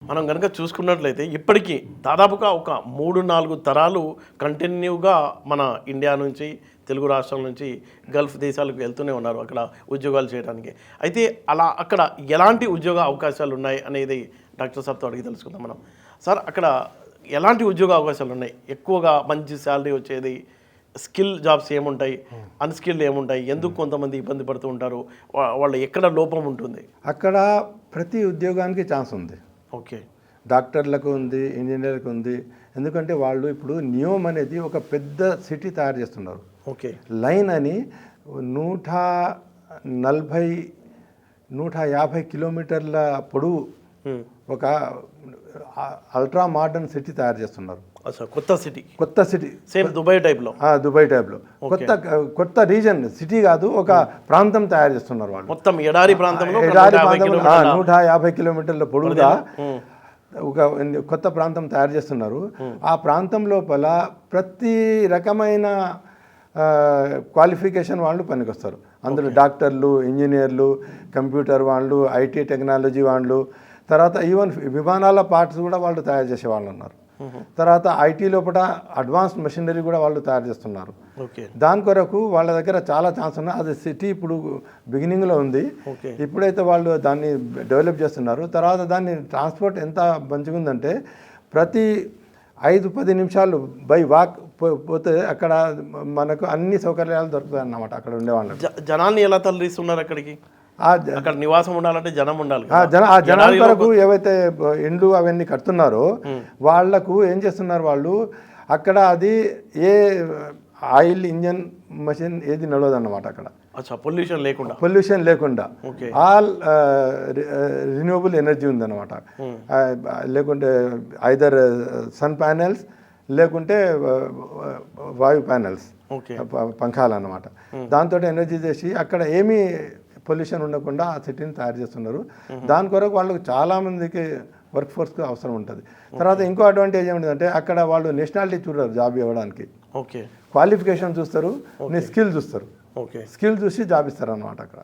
మనం కనుక చూసుకున్నట్లయితే ఇప్పటికీ దాదాపుగా ఒక 3-4 తరాలు కంటిన్యూగా మన ఇండియా నుంచి తెలుగు రాష్ట్రాల నుంచి గల్ఫ్ దేశాలకు వెళ్తూనే ఉన్నారు అక్కడ ఉద్యోగాలు చేయడానికి. అయితే అలా అక్కడ ఎలాంటి ఉద్యోగ అవకాశాలు ఉన్నాయి అనేది డాక్టర్ సార్తో అడిగి తెలుసుకుందాం మనం. సార్, అక్కడ ఎలాంటి ఉద్యోగ అవకాశాలు ఉన్నాయి? ఎక్కువగా మంచి శాలరీ వచ్చేది, స్కిల్ జాబ్స్ ఏముంటాయి, అన్స్కిల్డ్ ఏముంటాయి, ఎందుకు కొంతమంది ఇబ్బంది పడుతూ ఉంటారు, వాళ్ళు ఎక్కడ లోపం ఉంటుంది? అక్కడ ప్రతి ఉద్యోగానికి ఛాన్స్ ఉంది. ఓకే, డాక్టర్లకు ఉంది, ఇంజనీర్లకు ఉంది. ఎందుకంటే వాళ్ళు ఇప్పుడు నియోమ్ అనేది ఒక పెద్ద సిటీ తయారు చేస్తున్నారు. ఓకే, లైన్ అని 150 కిలోమీటర్ల పొడవు ఒక అల్ట్రా మోడర్న్ సిటీ తయారు చేస్తున్నారు. కొత్త సిటీ సేమ్ దుబాయ్ టైప్లో. దుబాయ్ టైప్లో కొత్త రీజన్, సిటీ కాదు, ఒక ప్రాంతం తయారు చేస్తున్నారు వాళ్ళు. మొత్తం ఎడారి ప్రాంతంలో 150 కిలోమీటర్ల పొడవుగా ఒక కొత్త ప్రాంతం తయారు చేస్తున్నారు. ఆ ప్రాంతం లోపల ప్రతి రకమైన క్వాలిఫికేషన్ వాళ్ళు పనికొస్తారు. అందులో డాక్టర్లు, ఇంజనీర్లు, కంప్యూటర్ వాళ్ళు, ఐటీ టెక్నాలజీ వాళ్ళు, తర్వాత ఈవెన్ విమానాల పార్ట్స్ కూడా వాళ్ళు తయారు చేసే వాళ్ళు ఉన్నారు. తర్వాత ఐటీ లోపల అడ్వాన్స్డ్ మెషినరీ కూడా వాళ్ళు తయారు చేస్తున్నారు. దాని కొరకు వాళ్ళ దగ్గర చాలా ఛాన్స్ ఉన్నాయి. అది సిటీ ఇప్పుడు బిగినింగ్లో ఉంది. ఇప్పుడైతే వాళ్ళు దాన్ని డెవలప్ చేస్తున్నారు. తర్వాత దాన్ని ట్రాన్స్పోర్ట్ ఎంత మంచిగా ఉందంటే ప్రతి 5-10 నిమిషాలు బై వాక్ పోతే అక్కడ మనకు అన్ని సౌకర్యాలు దొరుకుతాయి అన్నమాట. అక్కడ ఉండే జనాన్ని ఎలా తరలిస్తున్నారు అక్కడికి? అక్కడ నివాసం ఉండాలంటే జనం ఉండాలి. జనాల వరకు ఏవైతే ఇండ్లు అవన్నీ కడుతున్నారో వాళ్లకు ఏం చేస్తున్నారు, వాళ్ళు అక్కడ అది ఏ ఆయిల్ ఇంజన్ మెషిన్ ఏది నడవదు అన్నమాట. అక్కడ పొల్యూషన్ లేకుండా ఆల్ రిన్యూవబుల్ ఎనర్జీ ఉందన్నమాట. లేకుంటే ఐదర్ సన్ ప్యానెల్స్ లేకుంటే వాయు ప్యానెల్స్, పంఖాలు అన్నమాట. దాంతో ఎనర్జీ చేసి అక్కడ ఏమీ పొల్యూషన్ ఉండకుండా ఆ సిటీని తయారు చేస్తున్నారు. దాని కొరకు వాళ్ళకు చాలామందికి వర్క్ ఫోర్స్కి అవసరం ఉంటుంది. తర్వాత ఇంకో అడ్వాంటేజ్ ఏమిటంటే అక్కడ వాళ్ళు నేషనాలిటీ చూడరు జాబ్ ఇవ్వడానికి. క్వాలిఫికేషన్ చూస్తారు, నీ స్కిల్ చూస్తారు. స్కిల్ చూసి జాబ్ ఇస్తారు అన్నమాట అక్కడ.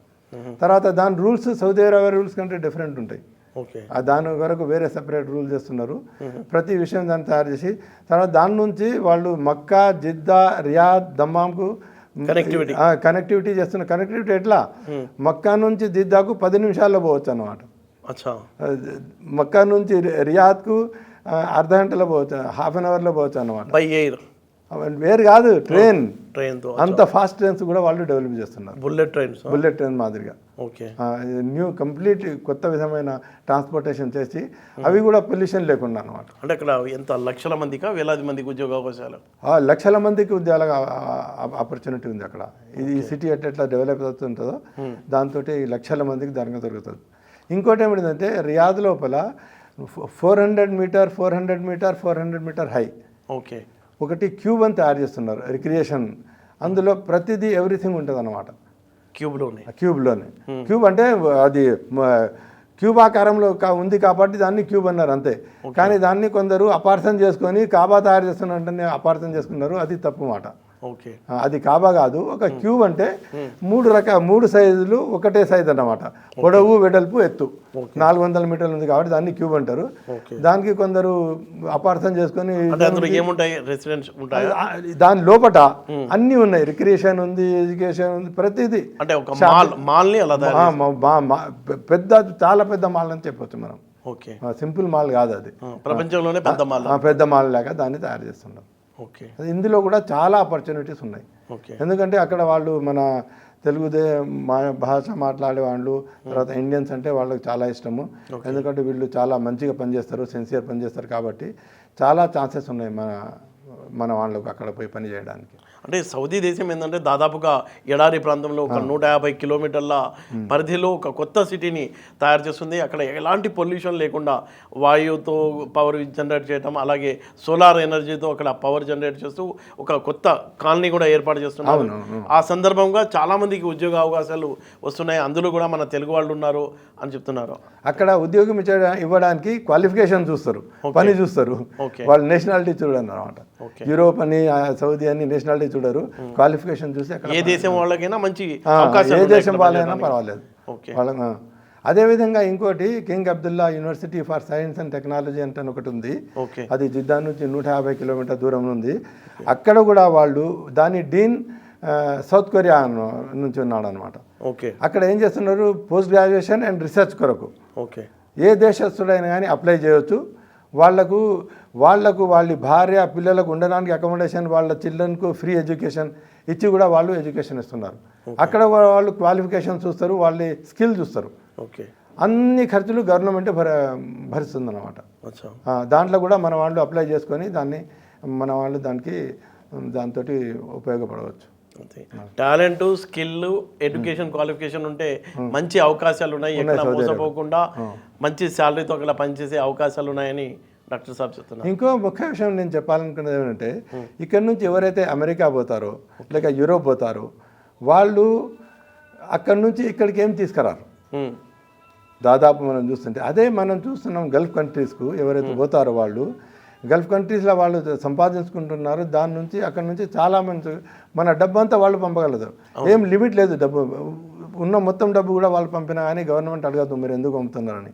తర్వాత దాని రూల్స్ సౌదీ అరేబియా రూల్స్ కంటే డిఫరెంట్ ఉంటాయి. దాని వరకు వేరే సెపరేట్ రూల్ చేస్తున్నారు. ప్రతి విషయం దాన్ని తయారు చేసి తర్వాత దాని నుంచి వాళ్ళు మక్కా, జిద్దా, రియాద్, దమ్మాంకు కనెక్టివిటీ చేస్తున్నారు. కనెక్టివిటీ ఎట్లా, మక్కా నుంచి జిద్దాకు 10 నిమిషాల్లో పోవచ్చు అన్నమాట. మక్కా నుంచి రియాద్కు అర్ధ గంటలో పోవచ్చు, హాఫ్ అన్ అవర్లో పోవచ్చు అన్నమాట. వేరు కాదు, ట్రైన్ అంత ఫాస్ట్ ట్రైన్స్ కూడా వాళ్ళు డెవలప్ చేస్తున్నారు. బుల్లెట్ ట్రైన్ మాదిరిగా న్యూ కంప్లీట్ కొత్త విధమైన ట్రాన్స్పోర్టేషన్ చేసి అవి కూడా పొల్యూషన్ లేకుండా అన్నమాట. అంటే అక్కడ ఎంత లక్షల మందికి, వేలాది మందికి ఉద్యోగ అవకాశాలు, లక్షల మందికి ఉద్యోగాల ఆపర్చునిటీ ఉంది అక్కడ. ఈ సిటీ ఎట్లా డెవలప్ అవుతుంటుందో దాంతో లక్షల మందికి దానిగా దొరుకుతుంది. ఇంకోటి ఏమిటంటే రియాద్ లోపల 400 మీటర్ హై ఒకటి క్యూబ్ అని తయారు చేస్తున్నారు, రిక్రియేషన్. అందులో ప్రతిదీ ఎవ్రీథింగ్ ఉంటుంది అన్నమాట క్యూబ్లోనే. క్యూబ్ అంటే అది క్యూబ్ ఆకారంలో ఉంది కాబట్టి దాన్ని క్యూబ్ అన్నారు అంతే. కానీ దాన్ని కొందరు అపార్థం చేసుకొని కాబా తయారు చేస్తున్నట్టు అపార్థం చేసుకున్నారు. అది తప్పు మాట. అది కాబా కాదు, ఒక క్యూబ్ అంటే 3 సైజులు ఒకటే సైజు అన్నమాట. పొడవు, వెడల్పు, ఎత్తు 400 మీటర్లు ఉంది కాబట్టి దాన్ని క్యూబ్ అంటారు. దానికి కొందరు అపార్థం చేసుకొని దాని లోపట అన్ని ఉన్నాయి, రిక్రియేషన్ ఉంది, ఎడ్యుకేషన్ ఉంది, ప్రతిదీ. చాలా పెద్ద మాల్ అని చెప్పొచ్చు మనం. సింపుల్ మాల్ కాదు అది, ప్రపంచంలోనే పెద్ద మాల్ లాగా దాన్ని తయారు చేస్తున్నారు. ఇందులో కూడా చాలా ఆపర్చునిటీస్ ఉన్నాయి. ఎందుకంటే అక్కడ వాళ్ళు మన తెలుగు భాష మాట్లాడే వాళ్ళు, తర్వాత ఇండియన్స్ అంటే వాళ్ళకి చాలా ఇష్టము. ఎందుకంటే వీళ్ళు చాలా మంచిగా పనిచేస్తారు, సిన్సియర్ పనిచేస్తారు కాబట్టి చాలా ఛాన్సెస్ ఉన్నాయి మన వాళ్ళకు అక్కడ పోయి పని చేయడానికి. అంటే సౌదీ దేశం ఏంటంటే దాదాపుగా ఎడారి ప్రాంతంలో ఒక 150 కిలోమీటర్ల పరిధిలో ఒక కొత్త సిటీని తయారు చేస్తుంది. అక్కడ ఎలాంటి పొల్యూషన్ లేకుండా వాయువుతో పవర్ జనరేట్ చేయడం, అలాగే సోలార్ ఎనర్జీతో అక్కడ పవర్ జనరేట్ చేస్తూ ఒక కొత్త కాలనీ కూడా ఏర్పాటు చేస్తున్నారు. ఆ సందర్భంగా చాలామందికి ఉద్యోగ అవకాశాలు వస్తున్నాయి. అందులో కూడా మన తెలుగు వాళ్ళు ఉన్నారు అని చెప్తున్నారు. అక్కడ ఉద్యోగం ఇవ్వడానికి క్వాలిఫికేషన్ చూస్తారు, పని చూస్తారు. వాళ్ళు నేషనాలిటీ చూడరు అన్నమాట. యూరోప్ అని, సౌదీ అని నేషనాలిటీ చూడరు, క్వాలిఫికేషన్ చూసి ఏ దేశం వాళ్ళకైనా మంచి ఏ దేశం వాళ్ళైనా పర్వాలేదు. అదేవిధంగా ఇంకోటి king Abdullah university for science and technology అంటే ఒకటి ఉంది. ఓకే. అది జిద్దా నుంచి 150 కిలోమీటర్ దూరంలో ఉంది. అక్కడ కూడా వాళ్ళు దాని డీన్ సౌత్ కొరియా నుంచి ఉన్నాడు అనమాట. ఓకే. అక్కడ ఏం చేస్తున్నారు, పోస్ట్ గ్రాడ్యుయేషన్ అండ్ రీసెర్చ్ కొరకు ఓకే ఏ దేశస్తుడైనా కానీ అప్లై చేయొచ్చు. వాళ్ళకు వాళ్ళ భార్య పిల్లలకు ఉండడానికి అకామిడేషన్, వాళ్ళ చిల్డ్రన్కు ఫ్రీ ఎడ్యుకేషన్ ఇచ్చి కూడా వాళ్ళు ఎడ్యుకేషన్ ఇస్తున్నారు. అక్కడ వాళ్ళు క్వాలిఫికేషన్ చూస్తారు, వాళ్ళ స్కిల్ చూస్తారు. ఓకే. అన్ని ఖర్చులు గవర్నమెంటే భరిస్తుంది అనమాట. దాంట్లో కూడా మన వాళ్ళు అప్లై చేసుకొని మన వాళ్ళు దాంతో ఉపయోగపడవచ్చు. టాలెంట్, స్కిల్, ఎడ్యుకేషన్, క్వాలిఫికేషన్ ఉంటే మంచి అవకాశాలు ఉన్నాయి. ఎక్కడ మోసపోకుండా మంచి శాలరీతో అక్కడ పనిచేసే అవకాశాలు ఉన్నాయని డాక్టర్ సాబ్ చెప్తున్నారు. ఇంకో ముఖ్య విషయం నేను చెప్పాలనుకున్నది ఏమంటే, ఇక్కడ నుంచి ఎవరైతే అమెరికా పోతారో లేక యూరోప్ పోతారో వాళ్ళు అక్కడ నుంచి ఇక్కడికి ఏం తీసుకురారు. దాదాపు మనం చూస్తుంటే అదే మనం చూస్తున్నాం గల్ఫ్ కంట్రీస్కు ఎవరైతే పోతారో వాళ్ళు గల్ఫ్ కంట్రీస్లో వాళ్ళు సంపాదించుకుంటున్నారు. దాని నుంచి అక్కడ నుంచి చాలా మంది మన డబ్బు అంతా వాళ్ళు పంపగలరు. ఏం లిమిట్ లేదు. డబ్బు ఉన్న మొత్తం డబ్బు కూడా వాళ్ళు పంపినా కానీ గవర్నమెంట్ అడగదు మీరు ఎందుకు పంపుతున్నారని.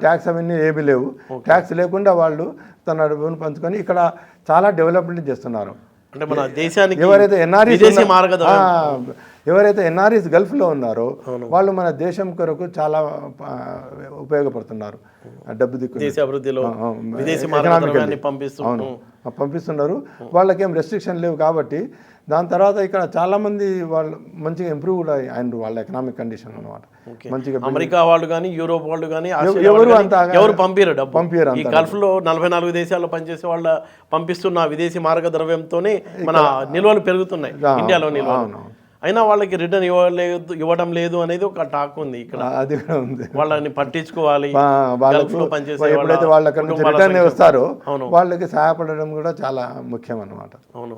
ట్యాక్స్ అవన్నీ ఏమీ లేవు. ట్యాక్స్ లేకుండా వాళ్ళు తన డబ్బును పంచుకొని ఇక్కడ చాలా డెవలప్మెంట్ చేస్తున్నారు. అంటే మన దేశానికి ఎవరైతే ఎన్ఆర్ఈస్ గల్ఫ్లో ఉన్నారో వాళ్ళు మన దేశం కొరకు చాలా ఉపయోగపడుతున్నారు. డబ్బు దిక్కు పంపిస్తున్నారు. వాళ్ళకేం రెస్ట్రిక్షన్ లేవు కాబట్టి దాని తర్వాత ఇక్కడ చాలా మంది వాళ్ళు మంచిగా ఇంప్రూవ్ కూడా అయినారు వాళ్ళ ఎకనామిక్ కండిషన్ అనమాట. మంచిగా అమెరికా వాళ్ళు కానీ యూరోప్ వాళ్ళు కానీ ఎవరు పంపిరు ఈ గల్ఫ్ లో 44 దేశాల్లో పనిచేసే వాళ్ళ పంపిస్తున్న విదేశీ మార్గ ద్రవ్యంతోనే మన నిల్వలు పెరుగుతున్నాయి ఇండియాలో నిల్వలు. అయినా వాళ్ళకి రిటర్న్ ఇవ్వడం లేదు అనేది ఒక టాక్ ఉంది ఇక్కడ. అది కూడా ఉంది. వాళ్ళని పట్టించుకోవాలి. ఎప్పుడైతే వాళ్ళు అక్కడ నుంచి రిటర్న్ వస్తారో వాళ్ళకి సహాయపడడం కూడా చాలా ముఖ్యం అన్నమాట. అవును.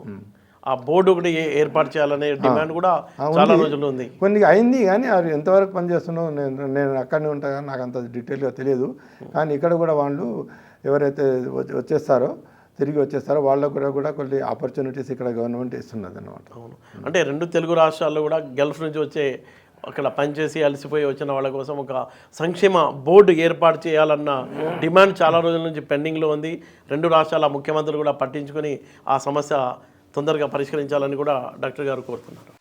ఆ బోర్డు ఒకటి ఏర్పాటు చేయాలనే డిమాండ్ కూడా చాలా రోజులు ఉంది. కొన్ని అయింది కానీ అది ఎంతవరకు పనిచేస్తున్నావు నేను అక్కడనే ఉంటా కానీ నాకు అంత డీటెయిల్గా తెలియదు. కానీ ఇక్కడ కూడా వాళ్ళు ఎవరైతే తిరిగి వచ్చేస్తారో వాళ్ళకు కూడా కొన్ని ఆపర్చునిటీస్ ఇక్కడ గవర్నమెంట్ ఇస్తున్నది అన్నమాట. అవును. అంటే 2 తెలుగు రాష్ట్రాల్లో కూడా గల్ఫ్ నుంచి వచ్చే అక్కడ పనిచేసి అలసిపోయి వచ్చిన వాళ్ళ కోసం ఒక సంక్షేమ బోర్డు ఏర్పాటు చేయాలన్న డిమాండ్ చాలా రోజుల నుంచి పెండింగ్లో ఉంది. 2 రాష్ట్రాల ముఖ్యమంత్రులు కూడా పట్టించుకొని ఆ సమస్య తొందరగా పరిష్కరించాలని కూడా డాక్టర్ గారు కోరుతున్నారు.